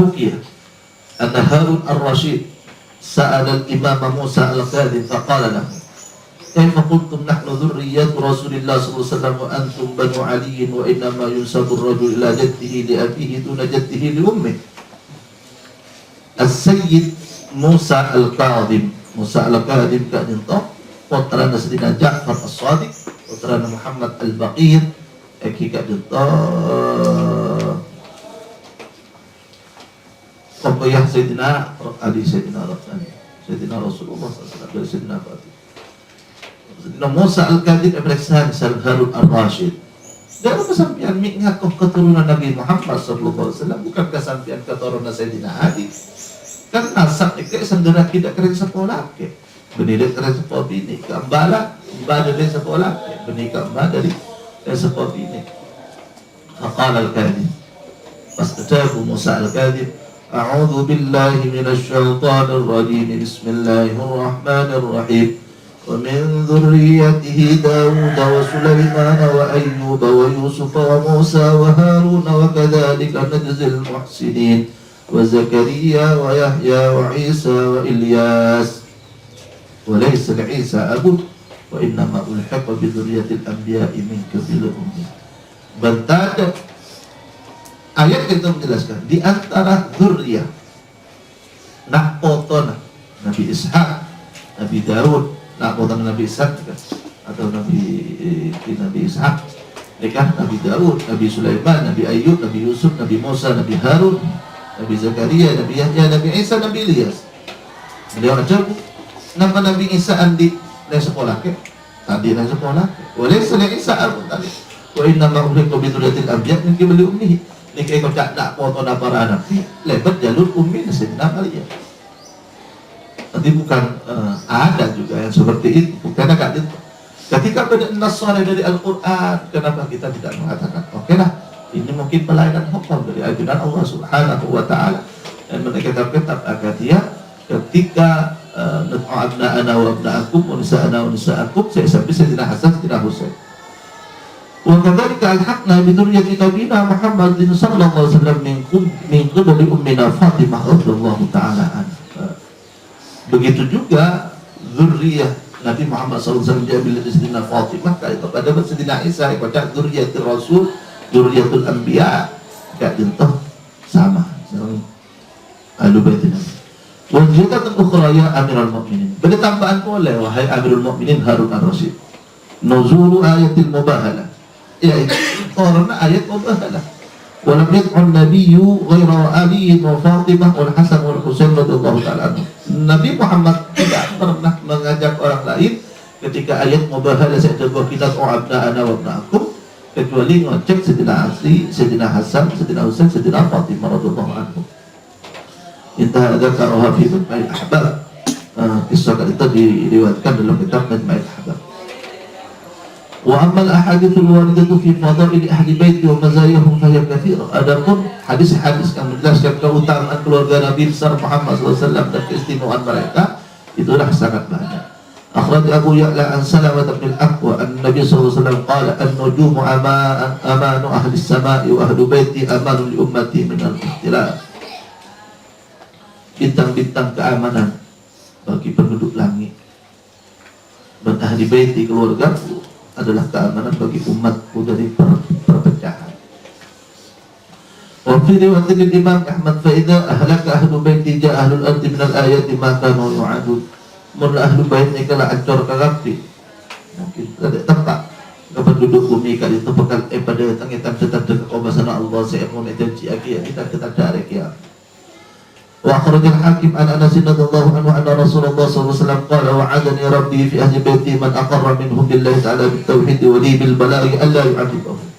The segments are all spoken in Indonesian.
Hukiyah anna Harun ar-Rashid sa'ala al-imam Musa al-Kadhim faqala lahu kaifa qultum nahnu dhurriyyatu Rasulillah sallallahu alaihi wasallam wa antum banu Ali wa innama yunsabu ar-rajul ila jaddihi li abihi duna jaddihi li ummihi. As-Sayyid Musa al-Kadhim kak dinto putra Sayyidina Ja'far as-Sadiq putra Muhammad al-Baqir kak dinto Kompayah Sayyidina Ali, Sayyidina Rasulullah SAW, Sayyidina Fatimah. Sayyidina Musa al-Kadhim Ibrahim Harun ar-Rashid. Dia kesampian mengaku keturunan Nabi Muhammad SAW, bukan kesampian keturunan Sayyidina Ali. Kan nasab itu sendiri tidak keren sekolah ke. Benih keren sekolah bini, keambala, dari sekolah ke. Benih keambala dari sekolah bini. Faqala al-Kadhim. Fastajabu Musa al-Kadhim. أعوذ بالله من الشيطان الرجيم بسم الله الرحمن الرحيم ومن ذريته داود وسليمان وأيوب ويوسف وموسى وهارون وكذلك نجزي المحسنين وزكريا ويحيى وعيسى وإلياس وليس لعيسى أبو وإنما ألحق بذرية الأنبياء من كبير أمه. Bentar ayat kita menjelaskan di antara dzurriyyah nak potona Nabi Ishaq, Nabi Daud, nak potona Nabi Ishaq atau Nabi Ishaq, mereka Nabi Daud, Nabi Sulaiman, Nabi Ayub, Nabi Yusuf, Nabi Musa, Nabi Harun, Nabi Zakaria, Nabi Yahya, Nabi Isa, Nabi Ilyas. Beliau ajar nama Nabi Isa andi dari sekolah ke, tadi dari sekolah. Oleh selain Isa Abu tadi, wa inna ma uhliku bi dzurriyyatil anbiya min qibli ummihi. Ini kayak kocak tak foto para anak lebat jalur ummi Sayyidina Ali ya. Nanti bukan ada juga yang seperti itu. Karena ketika pada nasara dari Al-Quran, kenapa kita tidak mengatakan oke lah, ini mungkin pelayanan hukum dari ajudan Allah Subhanahu wa Ta'ala. Dan mereka kitab agar dia ketika nad'u abna'ana wa abna'akum wa nisa'ana wa nisa'akum, saya sampai Sayyidina Hasan, Sayyidina Husain. Wa kadzalika alhaqna bi dzurriyyati nabiyina Muhammadin sallallahu alaihi wasallam min qibli ummina Fatimah radhiyallahu ta'ala anha. Begitu juga dzurriyyah Nabi Muhammad sallallahu alaihi wasallam diambil dari Sayyidina Fatimah kepada Sayyidina Isa kepada dzurriyyatul Rasul, dzurriyyatul anbiya, kayak contoh sama Ahlul Bait Nabi. Wa ziyadatan ukhra ya Amirul Mukminin. Beda tambahan boleh wahai Amirul Mukminin Harun ar-Rasyid. Nuzulu ayatil mubahalah. Yaitu karena ayat mubahalah. Walam yad'un nabiyyu ghaira Ali wa Fatimah wal Hasan wal Husain radhiyallahu ta'ala anhu. Nabi Muhammad tidak pernah mengajak orang lain ketika ayat mubahalah saya coba kita abna'ana wa abna'akum kecuali ngecek Sayyidina Ali, Sayyidina Hasan, Sayyidina Husain, Sayyidina Fatimah radhiyallahu anhu. Intah ada karoha fi Majma'il Ahbab. Kisah itu diriwayatkan dalam kitab Majma'il Ahbab. Wa ammal ahaditsul waridatu fi fadail ahli baiti wa mazayahum fahiya katsira. Adapun hadis-hadis yang menjelaskan keutamaan keluarga Nabi besar Muhammad SAW dan keistimewaan mereka itulah sangat banyak. Akhraj Abu Ya'la an Salamah bin al-Aqwa an-Nabi sallallahu alaihi wasallam qala an-nujumu amanu ahli as-sama'i wa ahli baiti amanu li ummati min al-ikhtilaf. Bintang-bintang keamanan bagi penduduk langit dan ahli baiti keluargaku adalah keamanan bagi umatku dari perpecahan. Wa fi riwayatil Imam Ahmad fa idza ahlaka ahlu baiti ja ahlul ardi min al-ayati ma kanu yu'adun. Mun ahlu bait ni kala acor kagapi. Mungkin tidak tempat penduduk bumi kali itu bekal pada tangitan tetap dekat kebesaran Allah saya mau janji kita tarik ya. Wa akhrajal Hakim an Anas radhiyallahu anhu anna Rasulullah sallallahu alaihi wasallam qala wa'adani rabbi fi ahli baiti man aqarra minhum billahi ta'ala bit tauhid wa li bil balaghi alla yu'adhibuhum.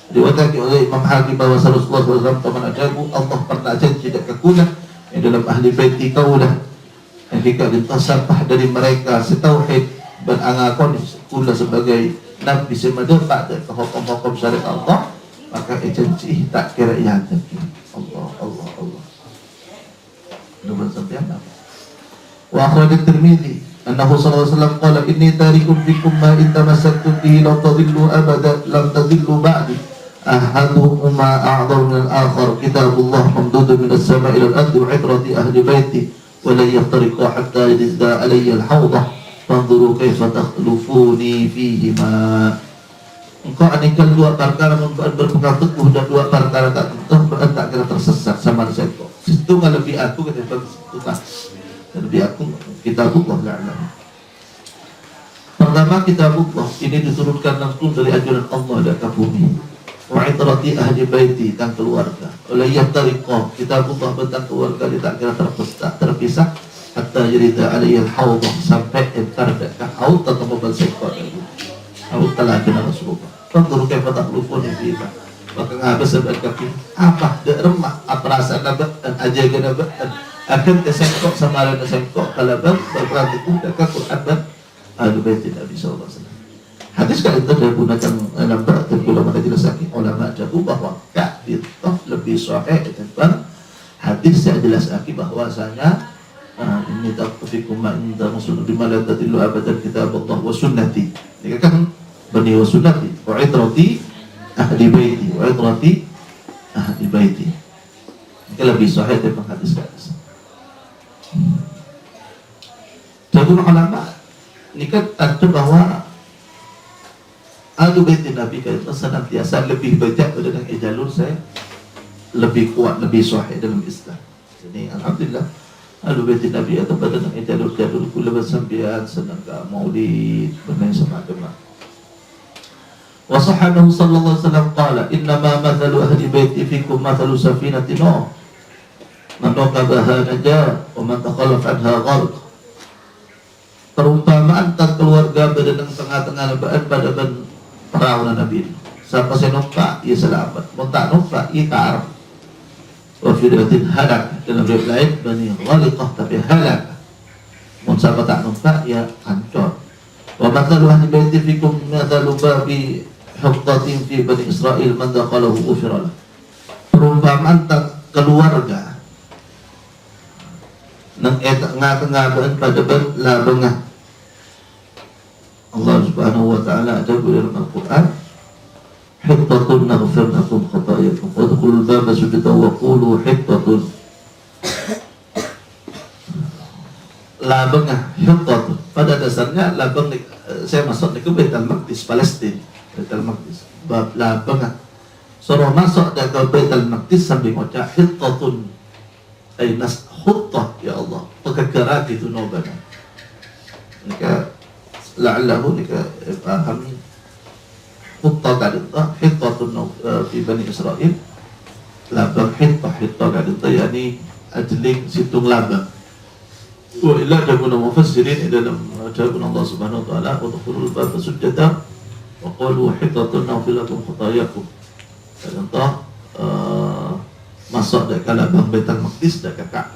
Riwayat oleh Imam Hakim bahwa Rasulullah sallallahu alaihi wasallam ajabu Allah pernah janji dekat kekulah yang dalam ahli baiti kaulah yang jika ditasabah dari mereka setauhid berangakon kula sebagai nabi semadurta dan hukum-hukum syariat Allah maka janji tak kira ya Allah Allah Allah. Nomor sampean apa? Wa akhraj at-Tirmidzi annahu sallallahu alaihi wasallam qala inni tarikum fikum ma in tamassaktum bihi la tadillu abada lam tadillu ba'di ahaduhuma a'dhamu min al-akhar kitabullah mamdudun min as-sama'i ila al-ardi wa 'itrati ahli baiti wa la yaftariqu hatta yadda alayya al-hawdah fanzuru kaifa takhlufuni fihima. Engkau anikan dua perkara berpegang teguh dan dua perkara tak kira tersesat sama saya kok. Situ nggak lebih aku ketimbang situ tak lebih aku kitabullah la'alam. Pertama kitabullah ini diturunkan langsung dari ajaran Allah dan ke bumi. Wa 'itrati ahli baiti dan keluarga. Oleh yaftariqah kitabullah tentang keluarga tidak kira terpisah hatta yarida alayhi al-hawdah sampai entar dekat haud atau membersihkan itu. Haud talaqina Rasulullah. Fanzuru kaifa takhlufuni fiha. Maka ngabas sebab kaki apa dak remah perasaan nabat dan ajaga nabat akan kesengkok sama ada kesengkok kalaban berperang itu dekat Quran dan ahli bait Nabi sallallahu alaihi wasallam. Hadis kali itu digunakan nabat dan ulama dijelaskan ulama jauh bahwa kafir lebih sahih tentang hadis yang jelas bahwasanya ini tafikum ma inda rasul bima la tadillu abadan kitabullah wa sunnati. Ini kan bani wa sunnati wa 'itrati ahli baiti wa 'itrati ahli baiti. Ini lebih sahih tentang hadis-hadis. Jadi ulama ini kan ada bahwa ahli baiti Nabi itu senantiasa lebih banyak dengan jalur saya lebih kuat, lebih sahih dalam Islam. Jadi alhamdulillah ahli baiti Nabi atau dengan jalur-jalur kula bersambian senang maulid bermain semacam. Wa sahabahu sallallahu alaihi wasallam qala innama mathalu ahli baiti fikum mathalu safinati Nuh man rakabaha najah wa man takhallaf anha gharq. Perumpamaan tentang keluarga berada di tengah-tengah pada perahu Nabi. Siapa yang numpak ia selamat, mun tak numpak ia taraf. Wa fi riwayatin halak, dalam riwayat lain bani ghaliqah tapi halak. Mun siapa tak numpak ia hancur. Wa mathalu ahli baiti fikum mathalu babi huttatin fi bani Israil man dakhalahu ufira. Perumpamaan tentang keluarga nang ngabaan pada labengah. Allah Subhanahu wa taala ada dalam Al-Qur'an hittatun naghfir lakum khatayakum wa dkhulul baba sujada wa qulu hittatun. Labengah hittatun pada dasarnya labeng saya masuk ke Baitul Maqdis Palestina, Baitul Maqdis bab labengah suruh masuk ke Baitul Maqdis sambil ngucap hittatun ay nas khutah ya Allah pekegara itu nobana nika la'allahu nika paham khutah tadi hittatun fi bani Israil labang hittah tadi yani ajling situng labang wa illa jabuna mufassirin dalam jabuna Allah subhanahu wa ta'ala wa dukhulul baba sujada wa qalu hittatun naghfir lakum khatayakum dan masuk dekat labang Baitul Maqdis dekat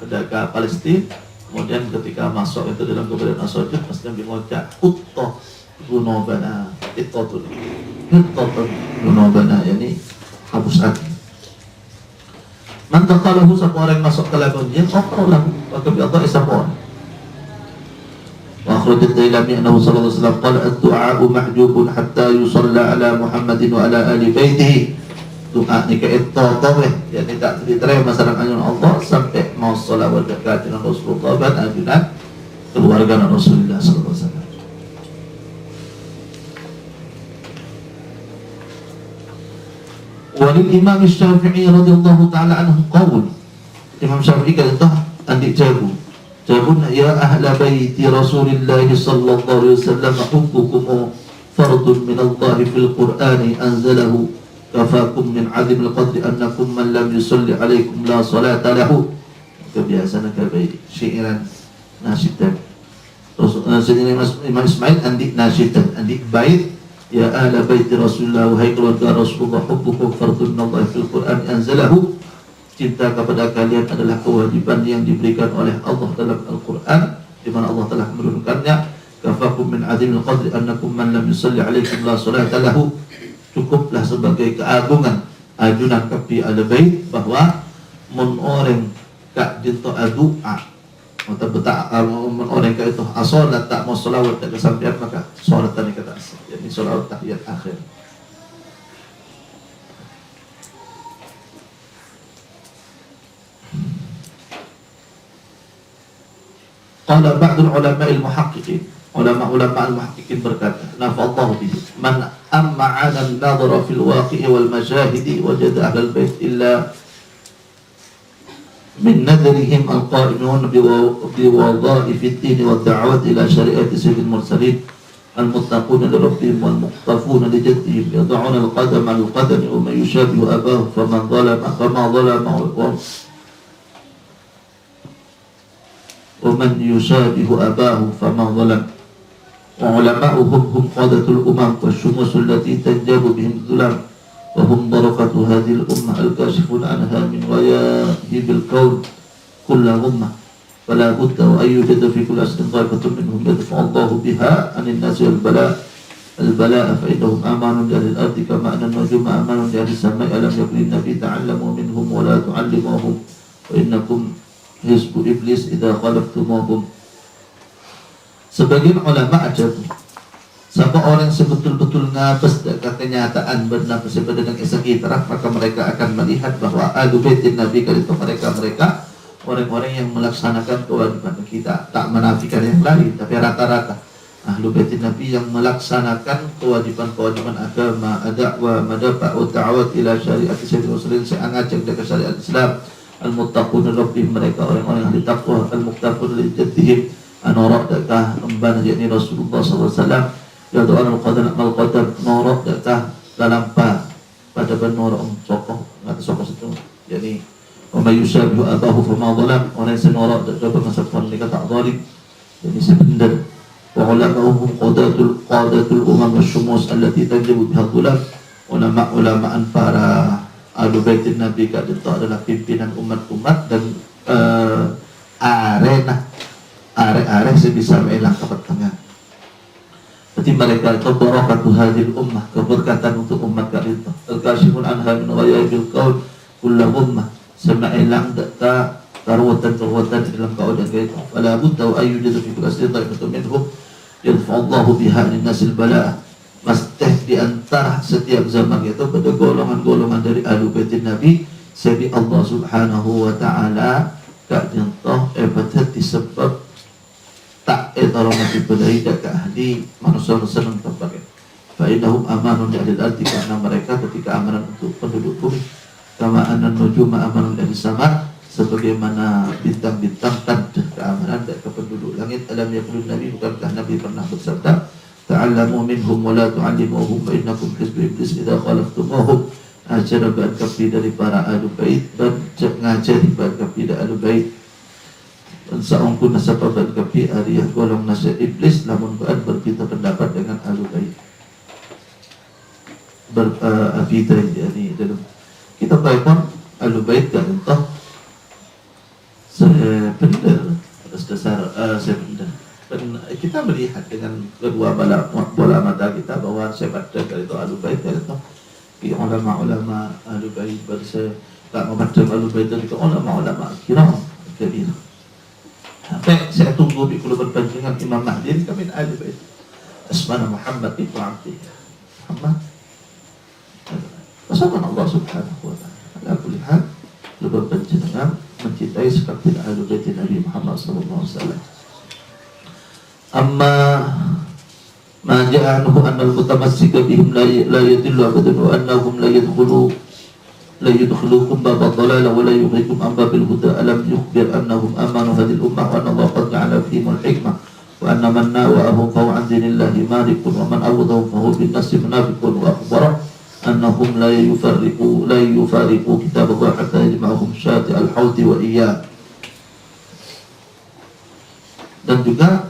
Palestina. Kemudian ketika masuk itu dalam keberadaan as-sujud pasti mengucap khutah gunubana hittatun gunubana yani hapus hati. Man taqalahu siapa orang masuk ke labangnya Allah maka bi Allah isapon. Wa akhrajat Dailami annahu sallallahu alaihi wasallam qala ad-du'a mahjubun hatta yusalla ala Muhammadin wa ala ali baitihi. Doa ni itu taweh yang tidak diterima masyarakat Allah sampai mau salawat dekat dengan Rasulullah dan ajudan keluarga Rasulullah sallallahu alaihi wasallam. Walil Imam Syafi'i radhiyallahu taala anhu qaul. Imam Syafi'i kata andik jawab ya ahla baiti Rasulillah sallallahu alaihi wasallam hubbukum fardun min Allah fil Qur'ani anzalahu kafakum min azim al-qadri annakum man lam yusalli alaikum la salata lahu. Kebiasaan kabai syairan nasyidan Sayyidina Imam Ismail andik nasyidan andik bait ya ahla baiti Rasulullah wahai keluarga Rasulullah hubbukum fardun min Allah fil Qur'an anzalahu. Cinta kepada kalian adalah kewajiban yang diberikan oleh Allah dalam Al-Quran di mana Allah telah menurunkannya. Kafakum min azim al-qadri annakum man lam yusalli alaikum la salata lahu. Cukuplah sebagai keagungan ajunan kapi al-bait bahwa mun orang kak dinto doa atau betak mun orang kak itu salat tak mau selawat tak kesampian maka salat tadi kata jadi selawat tahiyat akhir Qala ba'dul ulama'il muhaqqiqin, ulama-ulama al-muhaqqiqin berkata, nafallahu bihi man amma 'ala an-nadhara fil waqi'i wal mashahidi wajada ahlal bait illa min nadrihim al-qa'imun biwadha'ifi ad-din wa ad-da'wati ila syari'ati sayyidil mursalin al-muttaquna li rabbihim wal muqtafuna li jaddihim yad'una al-qadama al-qadami wa man yushabihu abahu faman zalama ومن يشابه أباه فما ظلم وعلماؤهم هم قادة الأمم والشموس التي تنجاب بهم الظلام وهم بركة هذه الأمة الكاشفون عنها من غياهب الكون كل أمة فلا بد وأن يوجد في كل أسر طائفة منهم يدفع الله بها عن الناس البلاء فإنهم أمان لأهل الأرض كما أن النجوم أمان لأهل السماء ألم يكن النبي تعلموا منهم ولا تعلموهم وإنكم hizbu iblis idza khalaqtumuhum. Sebagian ulama ada tuh, siapa orang sebetul-betul ngabes kenyataan benar bersebut dengan kisah kitrah, maka mereka akan melihat bahwa ahlu baitin Nabi kali itu mereka orang-orang yang melaksanakan kewajiban kita, tak menafikan yang lain, tapi rata-rata ahlu baitin Nabi yang melaksanakan kewajiban-kewajiban agama, dakwah, madafa, ta'awud ila syariat sayyidil muslimin, saya ngajak ke syariat Islam. Al-muttaqun rabbihim, mereka orang-orang yang ditakwa, al-muqtafun li jaddihim, anorak dakah emban yakni Rasulullah SAW, yadu'an al-qadar al-qadar norak dakah lalampa pada benorong sokoh ngata sokoh situ yakni wa may yushabihu abahu fama dhalam, orang yang senorak dakah pengasapun mereka tak zalim, jadi sebenar. Wa ulama'uhum qadatul umam washumus allati tajibu biha dhulam, ulama-ulamaan para ahlu baitin Nabi kat itu adalah pimpinan umat-umat dan are sebisa melang ke tengah. Jadi mereka itu barakatuh hadil ummah, keberkatan untuk umat kat itu. Al-kashifun anha min ghayabil qaul kullu ummah, semailang data karuatan-karuatan di dalam kaul dan itu. Wala budda wa ayyujadu fi kulli asrin ta'ifatu minhum yadfa'allahu biha lin-nasil bala'ah. Mesti di antara setiap zaman itu pada golongan-golongan dari ahlu baitin Nabi, sebi Allah Subhanahu wa taala kak jentoh ebatat disebab tak etaromati bedai dak ahli manusia senang terpakai. Fa innahum amanun li ardi, karena mereka ketika amanan untuk penduduk bumi, kama annan nujuma amanun li sama, sebagaimana bintang-bintang tanda keamanan dari penduduk langit. Alam yaqulun Nabi, bukankah Nabi pernah bersabda, ta'allamu minhum wa la tu'allimuhum fa innakum hizbu iblis idza khalaqtumuhum. Ajar ba'd kafi dari para ahlu bait, ngajari ba'd kafi dari ahlu bait. Sa'ungkun nasabah ba'd kafi ariyah golong nasihat iblis, namun ba'd berbeda pendapat dengan ahlu bait. Berbeda jadi dalam kita baikkan ahlu bait dan entah benar atas dasar benar. Dan kita melihat dengan kedua bola mata kita bahwa sepak dari itu ahlu bait dari itu ulama-ulama ahlu bait bersih tak membaca ahlu bait dari itu ulama-ulama kiram kabir. Sampai saya tunggu di kulo berbandingan Imam Mahdi kami ahlu bait. Asmana Muhammad ibn Abdillah Muhammad. Pasangan Allah Subhanahu wa taala. Ala kulli hal lebih berjenengan mencintai seperti ahlu bait Nabi Muhammad sallallahu alaihi wasallam. Amma ma ja'a anhu anna al-mutamassika bihim la yadillu abadan wa annahum la yadkhulukum bab ad-dalal wa la yughrikum an babil huda. Alam yukhbir annahum amanu hadhihi al-ummah wa anna Allah qad ja'ala fihim al-hikmah wa anna man nawa'ahum fa an dinillahi marikun wa man awadahu fa huwa bin-nasi munafiqun wa akhbara annahum la yufariqu kitab Allah hatta yajma'ahum syati al-hawdi wa iyyah. Dan juga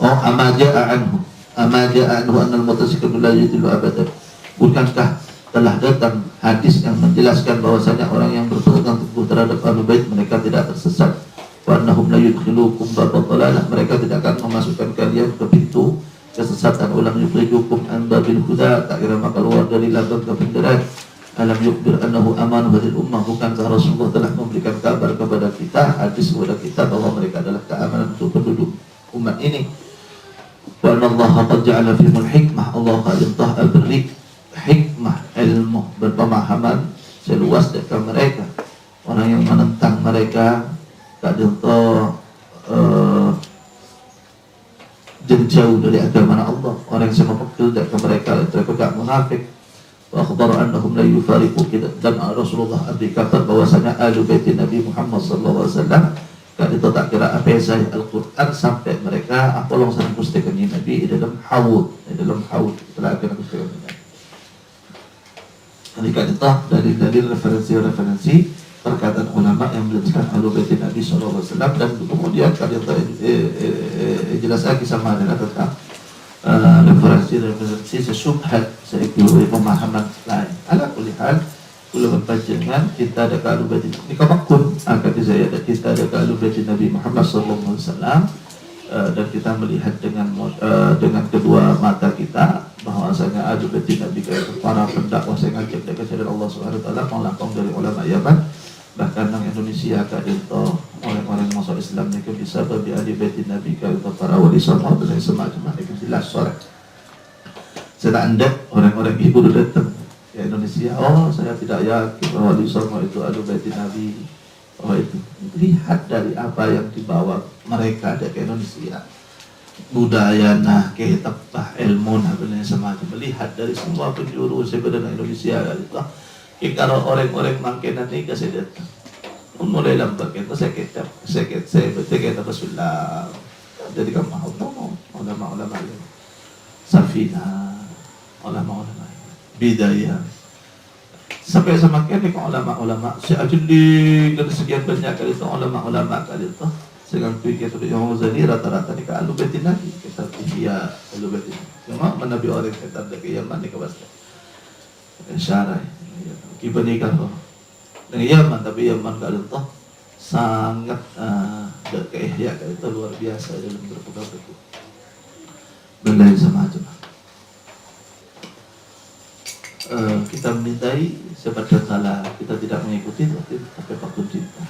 amma ja'a anhu annal mutasikkiru la yudillu abadan. Bukankah telah datang hadis yang menjelaskan bahwasanya orang yang berpegang teguh terhadap ahlu bait mereka tidak tersesat. Wa annahum la yudkhilukum babad dhalalah, mereka tidak akan memasukkan kalian ke pintu kesesatan. Ulam yukhrijukum an babil huda, tak kira maka keluar dari lambang kebenaran. Alam yukbir annahu amanu hadil ummah, bukankah Rasulullah telah memberikan kabar kepada kita, hadis kepada kita bahwa mereka adalah keamanan untuk penduduk umat ini. Wa anallaha qad ja'ala fihimul hikmah, Allah telah beri hikmah, ilmu, berpemahaman seluas dekat mereka. Orang yang menentang mereka kadang jauh dari agama Allah, orang yang memekel dari mereka gak munafik. Wa akhbara annahum la yufariqu kita, dan Rasulullah berkata bahwasanya ahlu bait Nabi Muhammad sallallahu alaihi wasallam kan itu tak kira apa saya Al-Quran sampai mereka apa long sana pustakan Nabi di dalam haud, telah akan pustakan Nabi. Jadi kan itu dari referensi perkataan ulama yang menjelaskan ahlu bait Nabi sallallahu alaihi wasallam, dan kemudian kan itu jelas lagi sama dengan tentang referensi sesubhat seikut pemahaman lain. Ala kulli hal, kalau berpanjangan kita ada ahlu bait ini kamakun kata saya ada kita ada ahlu bait Nabi Muhammad sallallahu alaihi wasallam, dan kita melihat dengan kedua mata kita bahwasanya ahlu bait Nabi kayak para pendakwah yang ngajak dekat dari Allah Subhanahu wa taala melangkung dari ulama Yaman, bahkan nang Indonesia kadito orang-orang masuk Islam mereka bisa bagi ahli bait Nabi kadito para wali songo dan semacam itu jelas sore. Saya anda orang-orang ibu datang ke Indonesia, oh saya tidak yakin bahwa wali songo itu ahli bait Nabi. Oh itu lihat dari apa yang dibawa mereka dari Indonesia, budaya nah ketepah ilmu nah dan semacam, melihat dari semua penjuru sebenarnya Indonesia itu. Kalau orang-orang mangkenan ni kasi dito, mulai lambat kita sakit saya betul kita Rasulullah. Jadi kan ulama yang Safina, ulama bidayah. Sampai semakin ni ulama si ajli dan sekian banyak kali itu ulama kali itu. Sekarang pikir tu yang Zani rata-rata ni kalau betul Nabi kita dia kalau betul. Cuma Nabi orang kita dari Yaman ni kebas. Syarah. Kiba nikah loh dengan Yaman, tapi Yaman kalau toh sangat keihya itu luar biasa dalam berpegang teguh benda yang semacam. Kita memintai sebagai salah kita tidak mengikuti tapi faktor cinta.